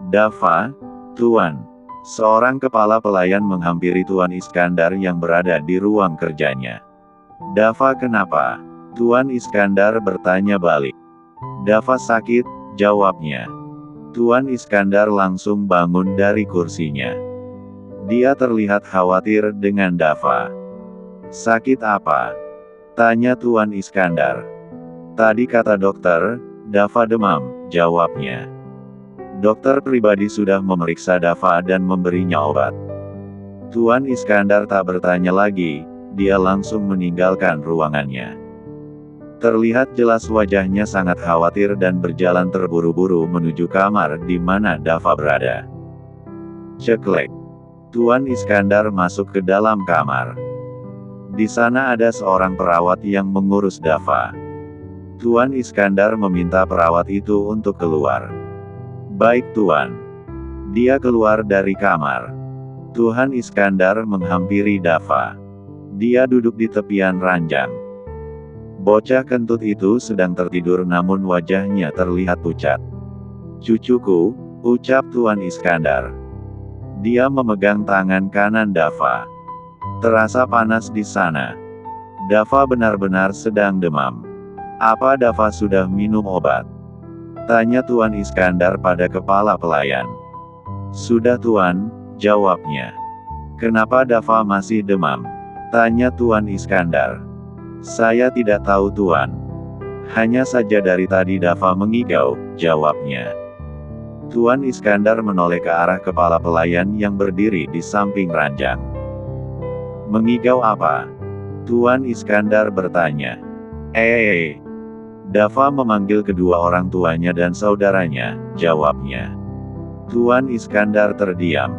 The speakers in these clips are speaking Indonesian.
Dava, Tuan. Seorang kepala pelayan menghampiri Tuan Iskandar yang berada di ruang kerjanya. Dava, kenapa? Tuan Iskandar bertanya balik. Dava sakit, jawabnya. Tuan Iskandar langsung bangun dari kursinya. Dia terlihat khawatir dengan Dava. Sakit apa? Tanya Tuan Iskandar. Tadi kata dokter, Dava demam, jawabnya. Dokter pribadi sudah memeriksa Dava dan memberinya obat. Tuan Iskandar tak bertanya lagi, dia langsung meninggalkan ruangannya. Terlihat jelas wajahnya sangat khawatir dan berjalan terburu-buru menuju kamar di mana Dava berada. Ceklek. Tuan Iskandar masuk ke dalam kamar. Di sana ada seorang perawat yang mengurus Dava. Tuan Iskandar meminta perawat itu untuk keluar. Baik Tuan. Dia keluar dari kamar. Tuan Iskandar menghampiri Dava. Dia duduk di tepian ranjang. Bocah kentut itu sedang tertidur namun wajahnya terlihat pucat. Cucuku, ucap Tuan Iskandar. Dia memegang tangan kanan Dava. Terasa panas di sana. Dava benar-benar sedang demam. Apa Dava sudah minum obat? Tanya Tuan Iskandar pada kepala pelayan. Sudah Tuan, jawabnya. Kenapa Dava masih demam? Tanya Tuan Iskandar. Saya tidak tahu Tuan. Hanya saja dari tadi Dava mengigau, jawabnya. Tuan Iskandar menoleh ke arah kepala pelayan yang berdiri di samping ranjang. Mengigau apa? Tuan Iskandar bertanya. Dava memanggil kedua orang tuanya dan saudaranya, jawabnya. Tuan Iskandar terdiam.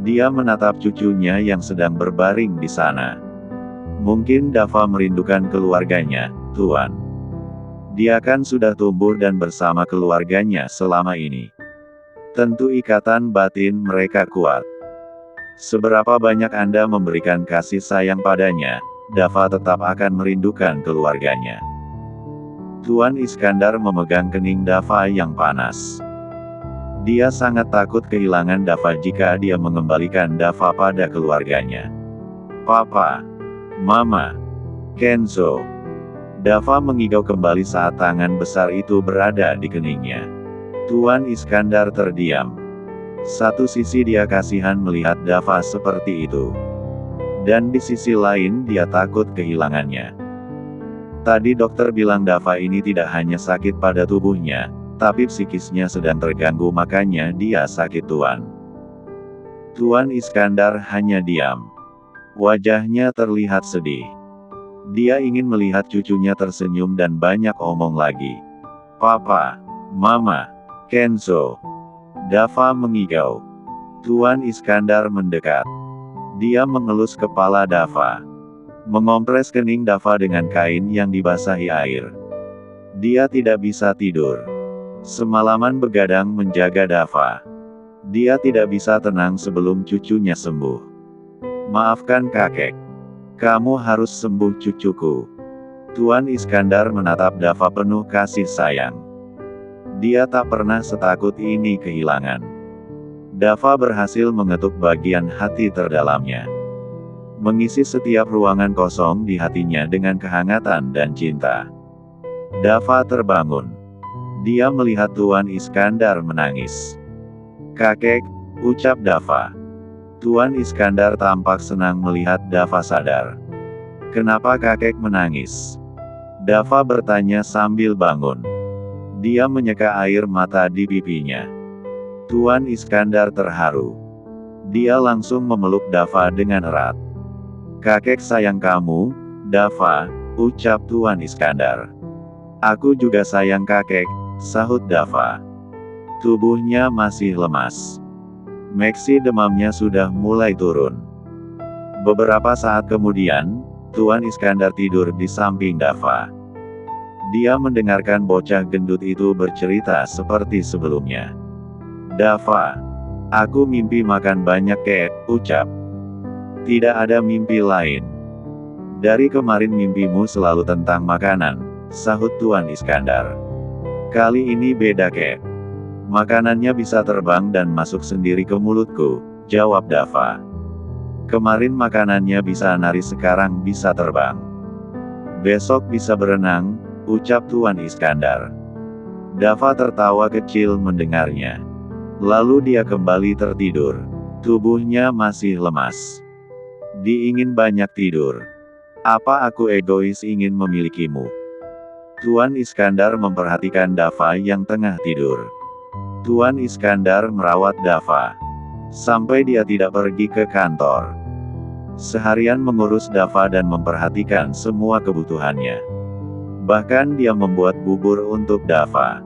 Dia menatap cucunya yang sedang berbaring di sana. Mungkin Dava merindukan keluarganya, Tuan. Dia kan sudah tumbuh dan bersama keluarganya selama ini. Tentu ikatan batin mereka kuat. Seberapa banyak Anda memberikan kasih sayang padanya, Dava tetap akan merindukan keluarganya. Tuan Iskandar memegang kening Dava yang panas. Dia sangat takut kehilangan Dava jika dia mengembalikan Dava pada keluarganya. Papa, Mama, Kenzo. Dava mengigau kembali saat tangan besar itu berada di keningnya. Tuan Iskandar terdiam. Satu sisi dia kasihan melihat Dava seperti itu. Dan di sisi lain dia takut kehilangannya. Tadi dokter bilang Dava ini tidak hanya sakit pada tubuhnya, tapi psikisnya sedang terganggu makanya dia sakit Tuan. Tuan Iskandar hanya diam. Wajahnya terlihat sedih. Dia ingin melihat cucunya tersenyum dan banyak omong lagi. Papa, Mama, Kenzo. Dava mengigau. Tuan Iskandar mendekat. Dia mengelus kepala Dava. Mengompres kening Dava dengan kain yang dibasahi air. Dia tidak bisa tidur. Semalaman begadang menjaga Dava. Dia tidak bisa tenang sebelum cucunya sembuh. Maafkan kakek. Kamu harus sembuh cucuku. Tuan Iskandar menatap Dava penuh kasih sayang. Dia tak pernah setakut ini kehilangan. Dava berhasil mengetuk bagian hati terdalamnya. Mengisi setiap ruangan kosong di hatinya dengan kehangatan dan cinta. Dava terbangun. Dia melihat Tuan Iskandar menangis. Kakek, ucap Dava. Tuan Iskandar tampak senang melihat Dava sadar. Kenapa kakek menangis? Dava bertanya sambil bangun. Dia menyeka air mata di pipinya. Tuan Iskandar terharu. Dia langsung memeluk Dava dengan erat. Kakek sayang kamu, Dava, ucap Tuan Iskandar. Aku juga sayang kakek, sahut Dava. Tubuhnya masih lemas. Meksi demamnya sudah mulai turun. Beberapa saat kemudian, Tuan Iskandar tidur di samping Dava. Dia mendengarkan bocah gendut itu bercerita seperti sebelumnya. Dava, aku mimpi makan banyak kek, ucap. Tidak ada mimpi lain. Dari kemarin mimpimu selalu tentang makanan, sahut Tuan Iskandar. Kali ini beda kek. Makanannya bisa terbang dan masuk sendiri ke mulutku, jawab Dava. Kemarin makanannya bisa nari, sekarang bisa terbang. Besok bisa berenang, ucap Tuan Iskandar. Dava tertawa kecil mendengarnya. Lalu dia kembali tertidur. Tubuhnya masih lemas. Diingin banyak tidur. Apa aku egois ingin memilikimu? Tuan Iskandar memperhatikan Dava yang tengah tidur. Tuan Iskandar merawat Dava sampai dia tidak pergi ke kantor. Seharian mengurus Dava dan memperhatikan semua kebutuhannya. Bahkan dia membuat bubur untuk Dava.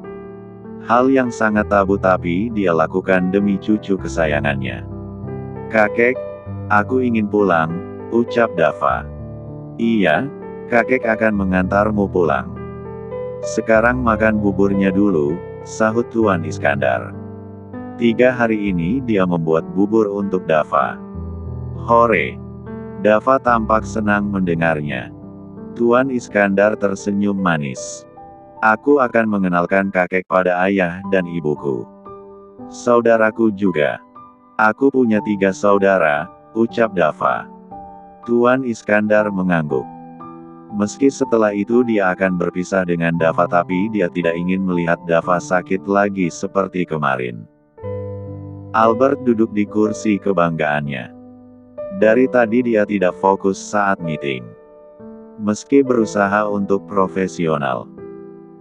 Hal yang sangat tabu tapi dia lakukan demi cucu kesayangannya. Kakek, aku ingin pulang, ucap Dava. Iya, kakek akan mengantarmu pulang. Sekarang makan buburnya dulu, sahut Tuan Iskandar. 3 hari ini dia membuat bubur untuk Dava. Hore! Dava tampak senang mendengarnya. Tuan Iskandar tersenyum manis. Aku akan mengenalkan kakek pada ayah dan ibuku. Saudaraku juga. Aku punya 3 saudara, ucap Dava. Tuan Iskandar mengangguk. Meski setelah itu dia akan berpisah dengan Dava, tapi dia tidak ingin melihat Dava sakit lagi seperti kemarin. Albert duduk di kursi kebanggaannya. Dari tadi dia tidak fokus saat meeting. Meski berusaha untuk profesional,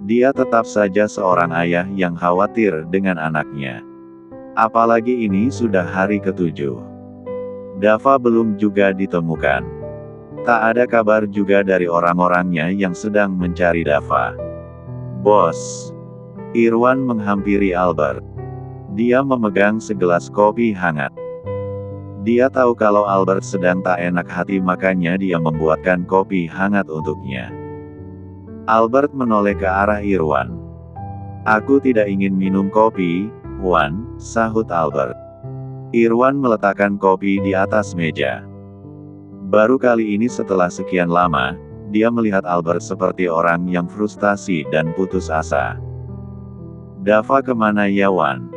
dia tetap saja seorang ayah yang khawatir dengan anaknya. Apalagi ini sudah hari ke-7. Dava belum juga ditemukan. Tak ada kabar juga dari orang-orangnya yang sedang mencari Dava. Bos. Irwan menghampiri Albert. Dia memegang segelas kopi hangat. Dia tahu kalau Albert sedang tak enak hati, makanya dia membuatkan kopi hangat untuknya. Albert menoleh ke arah Irwan. Aku tidak ingin minum kopi, Wan, sahut Albert. Irwan meletakkan kopi di atas meja. Baru kali ini setelah sekian lama, dia melihat Albert seperti orang yang frustasi dan putus asa. Dava kemana ya Wan?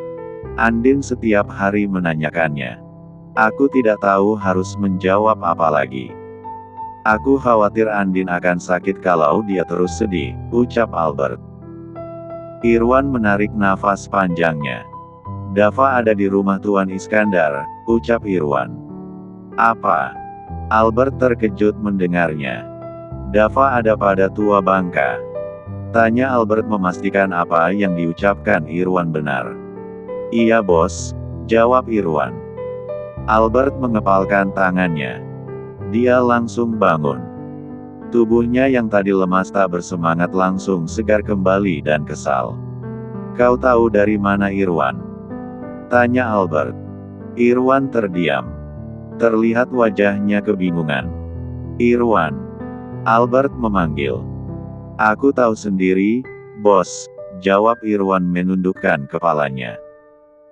Andin setiap hari menanyakannya. Aku tidak tahu harus menjawab apa lagi. Aku khawatir Andin akan sakit kalau dia terus sedih, ucap Albert. Irwan menarik nafas panjangnya. Dava ada di rumah Tuan Iskandar, ucap Irwan. Apa? Albert terkejut mendengarnya. Dava ada pada tua bangka. Tanya Albert memastikan apa yang diucapkan Irwan benar. Iya bos, jawab Irwan. Albert mengepalkan tangannya. Dia langsung bangun. Tubuhnya yang tadi lemas tak bersemangat langsung segar kembali dan kesal. Kau tahu dari mana Irwan? Tanya Albert. Irwan terdiam. Terlihat wajahnya kebingungan. Irwan. Albert memanggil. Aku tahu sendiri, bos, jawab Irwan menundukkan kepalanya.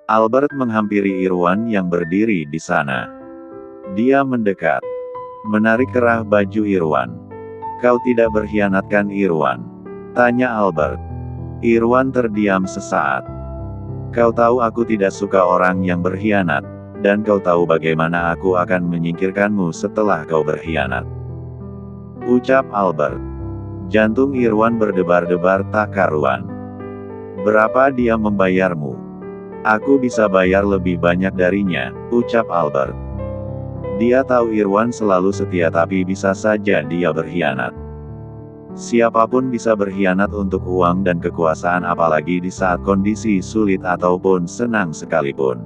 Albert menghampiri Irwan yang berdiri di sana. Dia mendekat. Menarik kerah baju Irwan. Kau tidak berkhianatkan Irwan? Tanya Albert. Irwan terdiam sesaat. Kau tahu aku tidak suka orang yang berkhianat. Dan kau tahu bagaimana aku akan menyingkirkanmu setelah kau berkhianat. Ucap Albert. Jantung Irwan berdebar-debar tak karuan. Berapa dia membayarmu? Aku bisa bayar lebih banyak darinya, ucap Albert. Dia tahu Irwan selalu setia tapi bisa saja dia berkhianat. Siapapun bisa berkhianat untuk uang dan kekuasaan, apalagi di saat kondisi sulit ataupun senang sekalipun.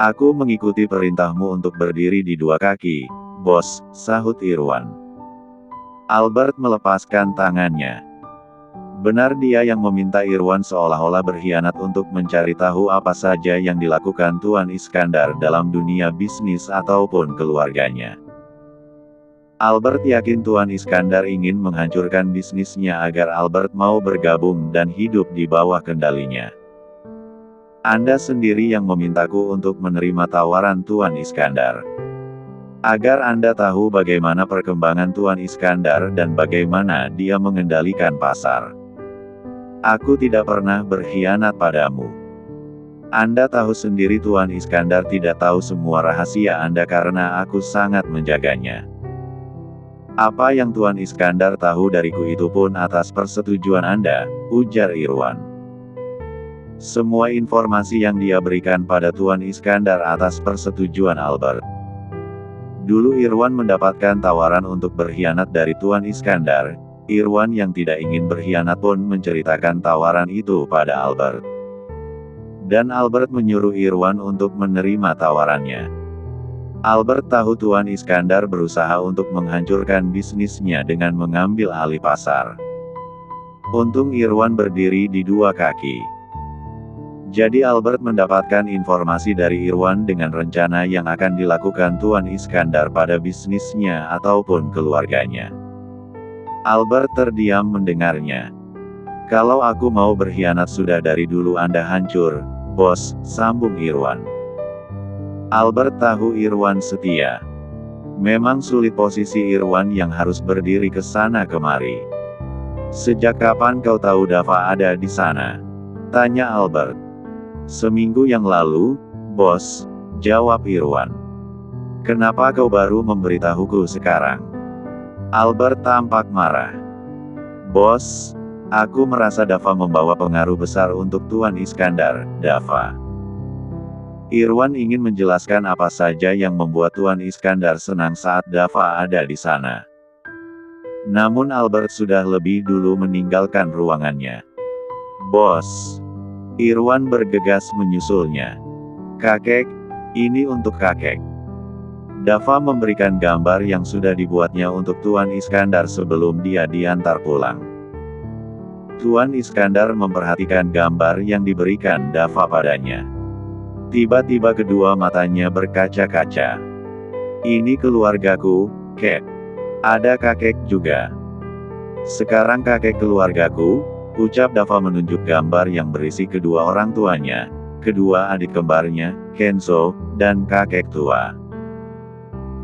Aku mengikuti perintahmu untuk berdiri di 2 kaki, bos, sahut Irwan. Albert melepaskan tangannya. Benar dia yang meminta Irwan seolah-olah berkhianat untuk mencari tahu apa saja yang dilakukan Tuan Iskandar dalam dunia bisnis ataupun keluarganya. Albert yakin Tuan Iskandar ingin menghancurkan bisnisnya agar Albert mau bergabung dan hidup di bawah kendalinya. Anda sendiri yang memintaku untuk menerima tawaran Tuan Iskandar. Agar Anda tahu bagaimana perkembangan Tuan Iskandar dan bagaimana dia mengendalikan pasar. Aku tidak pernah berkhianat padamu. Anda tahu sendiri Tuan Iskandar tidak tahu semua rahasia Anda karena aku sangat menjaganya. Apa yang Tuan Iskandar tahu dariku itu pun atas persetujuan Anda, ujar Irwan. Semua informasi yang dia berikan pada Tuan Iskandar atas persetujuan Albert. Dulu Irwan mendapatkan tawaran untuk berkhianat dari Tuan Iskandar. Irwan yang tidak ingin berkhianat pun menceritakan tawaran itu pada Albert. Dan Albert menyuruh Irwan untuk menerima tawarannya. Albert tahu Tuan Iskandar berusaha untuk menghancurkan bisnisnya dengan mengambil alih pasar. Untung Irwan berdiri di dua kaki. Jadi Albert mendapatkan informasi dari Irwan dengan rencana yang akan dilakukan Tuan Iskandar pada bisnisnya ataupun keluarganya. Albert terdiam mendengarnya. Kalau aku mau berkhianat sudah dari dulu Anda hancur, bos, sambung Irwan. Albert tahu Irwan setia. Memang sulit posisi Irwan yang harus berdiri ke sana kemari. Sejak kapan kau tahu Dava ada di sana? Tanya Albert. Seminggu yang lalu, bos, jawab Irwan. Kenapa kau baru memberitahuku sekarang? Albert tampak marah. Bos, aku merasa Dava membawa pengaruh besar untuk Tuan Iskandar, Dava. Irwan ingin menjelaskan apa saja yang membuat Tuan Iskandar senang saat Dava ada di sana. Namun Albert sudah lebih dulu meninggalkan ruangannya. Bos, Irwan bergegas menyusulnya. Kakek, ini untuk kakek. Dava memberikan gambar yang sudah dibuatnya untuk Tuan Iskandar sebelum dia diantar pulang. Tuan Iskandar memperhatikan gambar yang diberikan Dava padanya. Tiba-tiba kedua matanya berkaca-kaca. Ini keluargaku, Kek. Ada kakek juga. Sekarang kakek keluargaku, ucap Dava menunjuk gambar yang berisi kedua orang tuanya, kedua adik kembarnya, Kenzo, dan kakek tua.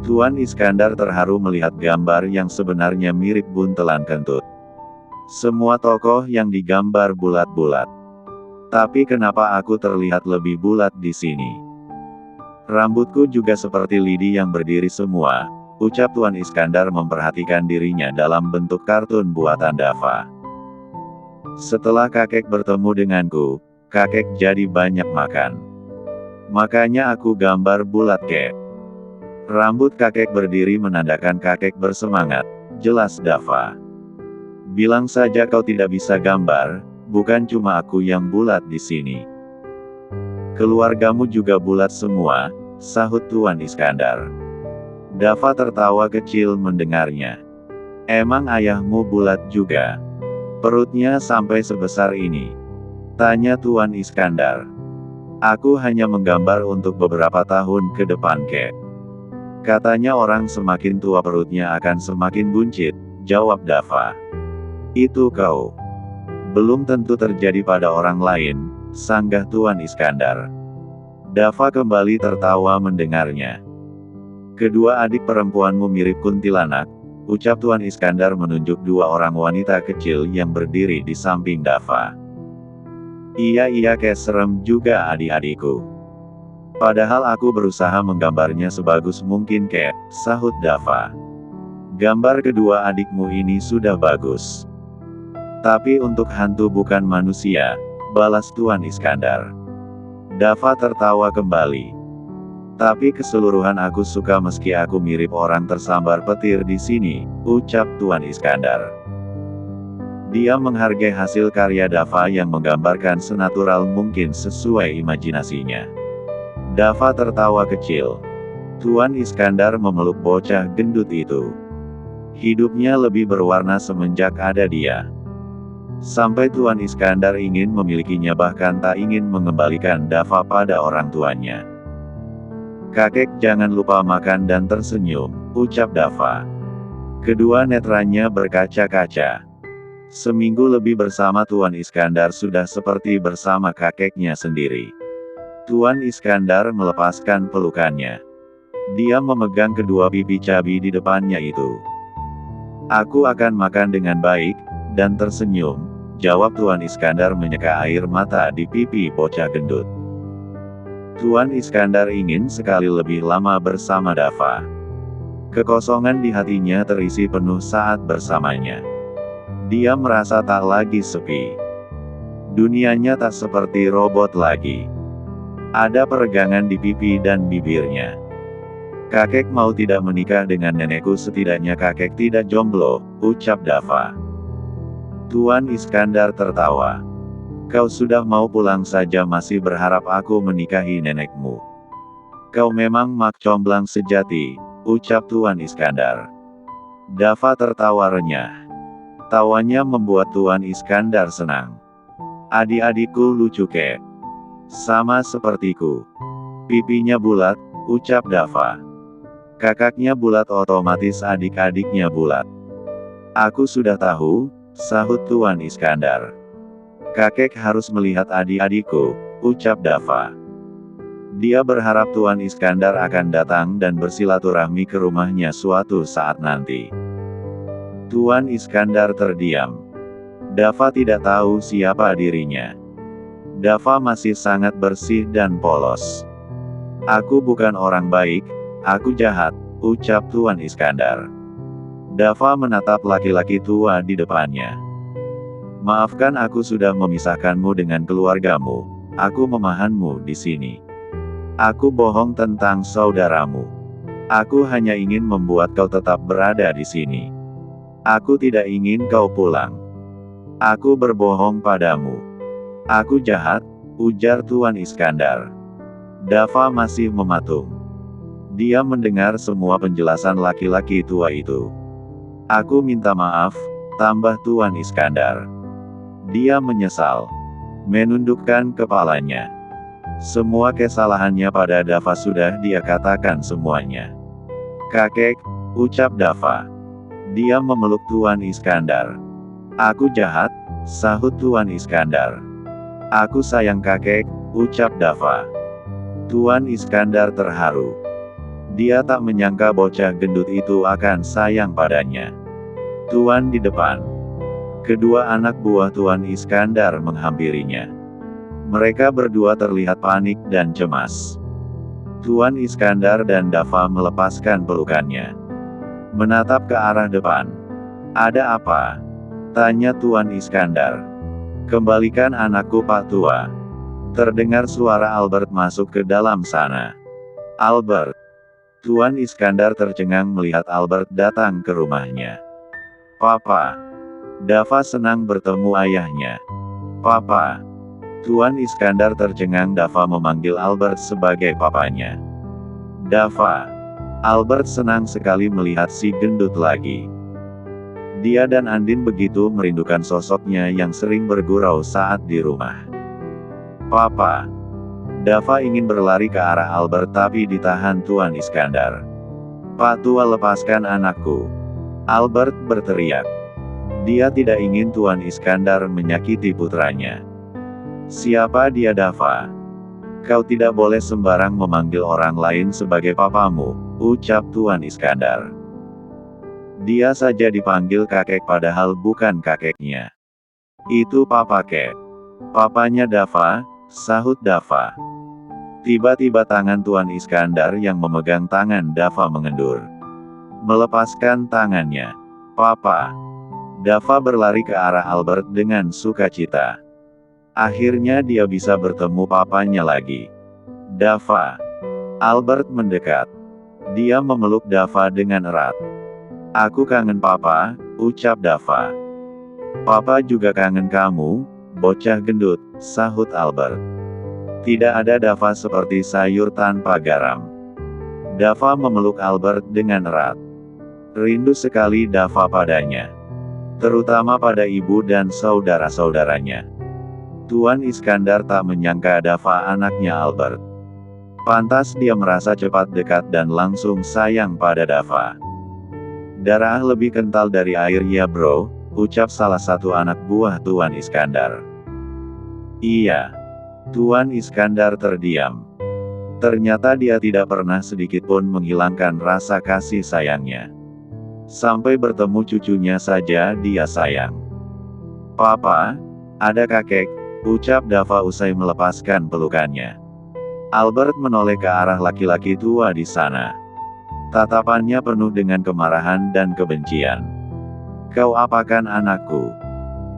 Tuan Iskandar terharu melihat gambar yang sebenarnya mirip buntelan kentut. Semua tokoh yang digambar bulat-bulat. Tapi kenapa aku terlihat lebih bulat di sini? Rambutku juga seperti lidi yang berdiri semua, ucap Tuan Iskandar memperhatikan dirinya dalam bentuk kartun buatan Dava. Setelah kakek bertemu denganku, kakek jadi banyak makan. Makanya aku gambar bulat Kek. Rambut kakek berdiri menandakan kakek bersemangat, jelas Dava. Bilang saja kau tidak bisa gambar, bukan cuma aku yang bulat di sini. Keluargamu juga bulat semua, sahut Tuan Iskandar. Dava tertawa kecil mendengarnya. Emang ayahmu bulat juga? Perutnya sampai sebesar ini? Tanya Tuan Iskandar. Aku hanya menggambar untuk beberapa tahun ke depan Kek. Katanya orang semakin tua perutnya akan semakin buncit, jawab Dava. Itu kau. Belum tentu terjadi pada orang lain, sanggah Tuan Iskandar. Dava kembali tertawa mendengarnya. Kedua adik perempuanmu mirip kuntilanak, ucap Tuan Iskandar menunjuk dua orang wanita kecil yang berdiri di samping Dava. Iya Kek, serem juga adik-adikku. Padahal aku berusaha menggambarnya sebagus mungkin Kek, sahut Dava. Gambar kedua adikmu ini sudah bagus. Tapi untuk hantu bukan manusia, balas Tuan Iskandar. Dava tertawa kembali. Tapi keseluruhan aku suka meski aku mirip orang tersambar petir di sini, ucap Tuan Iskandar. Dia menghargai hasil karya Dava yang menggambarkan senatural mungkin sesuai imajinasinya. Dava tertawa kecil. Tuan Iskandar memeluk bocah gendut itu. Hidupnya lebih berwarna semenjak ada dia. Sampai Tuan Iskandar ingin memilikinya bahkan tak ingin mengembalikan Dava pada orang tuanya. Kakek jangan lupa makan dan tersenyum, ucap Dava. Kedua netranya berkaca-kaca. Seminggu lebih bersama Tuan Iskandar sudah seperti bersama kakeknya sendiri. Tuan Iskandar melepaskan pelukannya. Dia memegang kedua pipi cabi di depannya itu. Aku akan makan dengan baik, dan tersenyum, jawab Tuan Iskandar menyeka air mata di pipi bocah gendut. Tuan Iskandar ingin sekali lebih lama bersama Dava. Kekosongan di hatinya terisi penuh saat bersamanya. Dia merasa tak lagi sepi. Dunianya tak seperti robot lagi. Ada peregangan di pipi dan bibirnya. Kakek mau tidak menikah dengan nenekku, setidaknya kakek tidak jomblo, ucap Dava. Tuan Iskandar tertawa. Kau sudah mau pulang saja masih berharap aku menikahi nenekmu. Kau memang mak comblang sejati, ucap Tuan Iskandar. Dava tertawa renyah. Tawanya membuat Tuan Iskandar senang. Adik-adikku lucu kek. Sama sepertiku. Pipinya bulat, ucap Dava. Kakaknya bulat otomatis adik-adiknya bulat. Aku sudah tahu, sahut Tuan Iskandar. Kakek harus melihat adik-adikku, ucap Dava. Dia berharap Tuan Iskandar akan datang dan bersilaturahmi ke rumahnya suatu saat nanti. Tuan Iskandar terdiam. Dava tidak tahu siapa dirinya. Dava masih sangat bersih dan polos. Aku bukan orang baik, aku jahat, ucap Tuan Iskandar. Dava menatap laki-laki tua di depannya. Maafkan aku sudah memisahkanmu dengan keluargamu, aku memahanmu di sini. Aku bohong tentang saudaramu. Aku hanya ingin membuat kau tetap berada di sini. Aku tidak ingin kau pulang. Aku berbohong padamu. Aku jahat, ujar Tuan Iskandar. Dava masih mematung. Dia mendengar semua penjelasan laki-laki tua itu. Aku minta maaf, tambah Tuan Iskandar. Dia menyesal. Menundukkan kepalanya. Semua kesalahannya pada Dava sudah dia katakan semuanya. Kakek, ucap Dava. Dia memeluk Tuan Iskandar. Aku jahat, sahut Tuan Iskandar. Aku sayang kakek, ucap Dava. Tuan Iskandar terharu. Dia tak menyangka bocah gendut itu akan sayang padanya. Tuan di depan. Kedua anak buah Tuan Iskandar menghampirinya. Mereka berdua terlihat panik dan cemas. Tuan Iskandar dan Dava melepaskan pelukannya. Menatap ke arah depan. Ada apa? Tanya Tuan Iskandar. Kembalikan anakku Pak Tua. Terdengar suara Albert masuk ke dalam sana. Albert. Tuan Iskandar tercengang melihat Albert datang ke rumahnya. Papa. Dava senang bertemu ayahnya. Papa. Tuan Iskandar tercengang. Dava memanggil Albert sebagai papanya. Dava. Albert senang sekali melihat si gendut lagi. Dia dan Andin begitu merindukan sosoknya yang sering bergurau saat di rumah. Papa. Dava ingin berlari ke arah Albert tapi ditahan Tuan Iskandar. Pak Tua, lepaskan anakku. Albert berteriak. Dia tidak ingin Tuan Iskandar menyakiti putranya. Siapa dia Dava? Kau tidak boleh sembarang memanggil orang lain sebagai papamu, ucap Tuan Iskandar. Dia saja dipanggil kakek padahal bukan kakeknya. Itu papa kek. Papanya Dava, sahut Dava. Tiba-tiba tangan Tuan Iskandar yang memegang tangan Dava mengendur. Melepaskan tangannya. Papa. Dava berlari ke arah Albert dengan sukacita. Akhirnya dia bisa bertemu papanya lagi. Dava. Albert mendekat. Dia memeluk Dava dengan erat. Aku kangen papa, ucap Dava. Papa juga kangen kamu, bocah gendut, sahut Albert. Tidak ada Dava seperti sayur tanpa garam. Dava memeluk Albert dengan erat. Rindu sekali Dava padanya. Terutama pada ibu dan saudara-saudaranya. Tuan Iskandar tak menyangka Dava anaknya Albert. Pantas dia merasa cepat dekat dan langsung sayang pada Dava. Darah lebih kental dari air ya bro, ucap salah satu anak buah Tuan Iskandar. Iya. Tuan Iskandar terdiam. Ternyata dia tidak pernah sedikitpun menghilangkan rasa kasih sayangnya. Sampai bertemu cucunya saja dia sayang. Papa, Ada kakek, ucap Dava usai melepaskan pelukannya. Albert menoleh ke arah laki-laki tua di sana. Tatapannya penuh dengan kemarahan dan kebencian. Kau apakan anakku?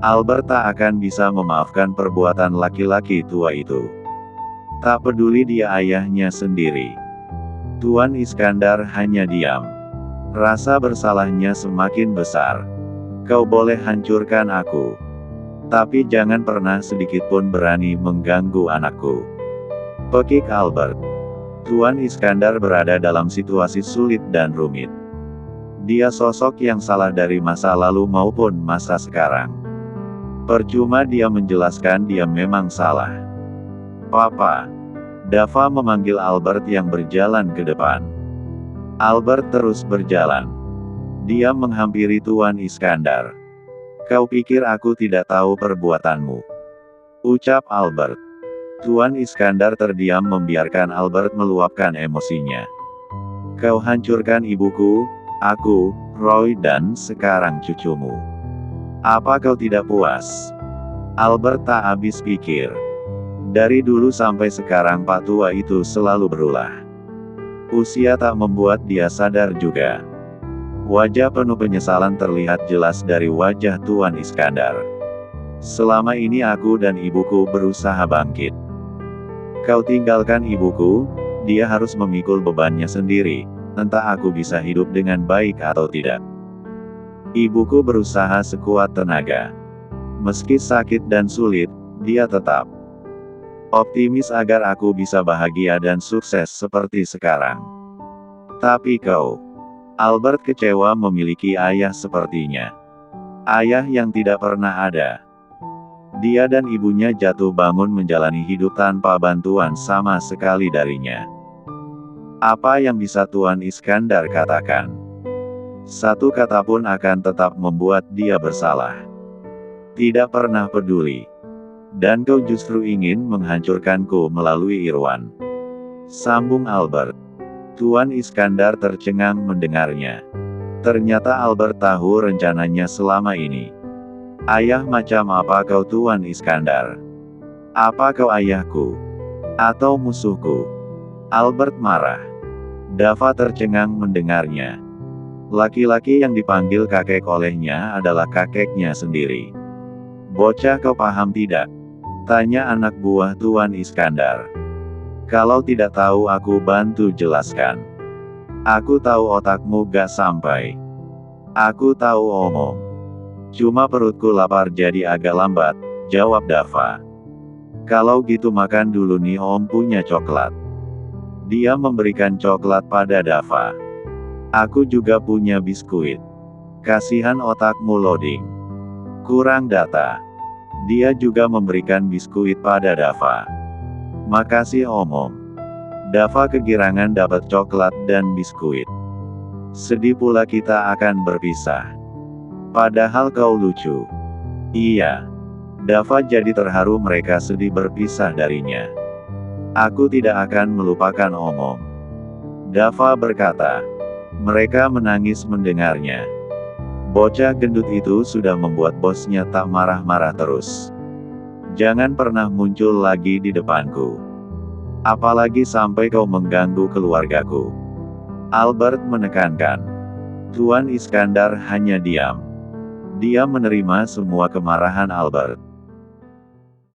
Albert tak akan bisa memaafkan perbuatan laki-laki tua itu. Tak peduli dia ayahnya sendiri. Tuan Iskandar hanya diam. Rasa bersalahnya semakin besar. Kau boleh hancurkan aku, tapi jangan pernah sedikitpun berani mengganggu anakku. Pekik Albert. Tuan Iskandar berada dalam situasi sulit dan rumit. Dia sosok yang salah dari masa lalu maupun masa sekarang. Percuma dia menjelaskan dia memang salah. Papa. Dava memanggil Albert yang berjalan ke depan. Albert terus berjalan. Dia menghampiri Tuan Iskandar. Kau pikir aku tidak tahu perbuatanmu? Ucap Albert. Tuan Iskandar terdiam membiarkan Albert meluapkan emosinya. Kau hancurkan ibuku, aku, Roy dan sekarang cucumu. Apa kau tidak puas? Albert tak habis pikir. Dari dulu sampai sekarang Pak Tua itu selalu berulah. Usia tak membuat dia sadar juga. Wajah penuh penyesalan terlihat jelas dari wajah Tuan Iskandar. Selama ini aku dan ibuku berusaha bangkit. Kau tinggalkan ibuku, dia harus memikul bebannya sendiri, entah aku bisa hidup dengan baik atau tidak. Ibuku berusaha sekuat tenaga. Meski sakit dan sulit, dia tetap optimis agar aku bisa bahagia dan sukses seperti sekarang. Tapi kau, Albert kecewa memiliki ayah sepertinya. Ayah yang tidak pernah ada. Dia dan ibunya jatuh bangun menjalani hidup tanpa bantuan sama sekali darinya. Apa yang bisa Tuan Iskandar katakan? Satu kata pun akan tetap membuat dia bersalah. Tidak pernah peduli. Dan kau justru ingin menghancurkanku melalui Irwan. Sambung Albert. Tuan Iskandar tercengang mendengarnya. Ternyata Albert tahu rencananya selama ini. Ayah macam apa kau Tuan Iskandar? Apa kau ayahku? Atau musuhku? Albert marah. Dava tercengang mendengarnya. Laki-laki yang dipanggil kakek olehnya adalah kakeknya sendiri. Bocah, kau paham tidak? Tanya anak buah Tuan Iskandar. Kalau tidak tahu aku bantu jelaskan. Aku tahu otakmu gak sampai. Aku tahu omong. Cuma perutku lapar jadi agak lambat, jawab Dava. Kalau gitu makan dulu nih, om punya coklat. Dia memberikan coklat pada Dava. Aku juga punya biskuit. Kasihan otakmu loading. Kurang data. Dia juga memberikan biskuit pada Dava. Makasih om. Dava kegirangan dapat coklat dan biskuit. Sedih pula kita akan berpisah. Padahal kau lucu. Iya. Dava jadi terharu mereka sedih berpisah darinya. Aku tidak akan melupakan om. Dava berkata. Mereka menangis mendengarnya. Bocah gendut itu sudah membuat bosnya tak marah-marah terus. Jangan pernah muncul lagi di depanku. Apalagi sampai kau mengganggu keluargaku. Albert menekankan. Tuan Iskandar hanya diam. Dia menerima semua kemarahan Albert.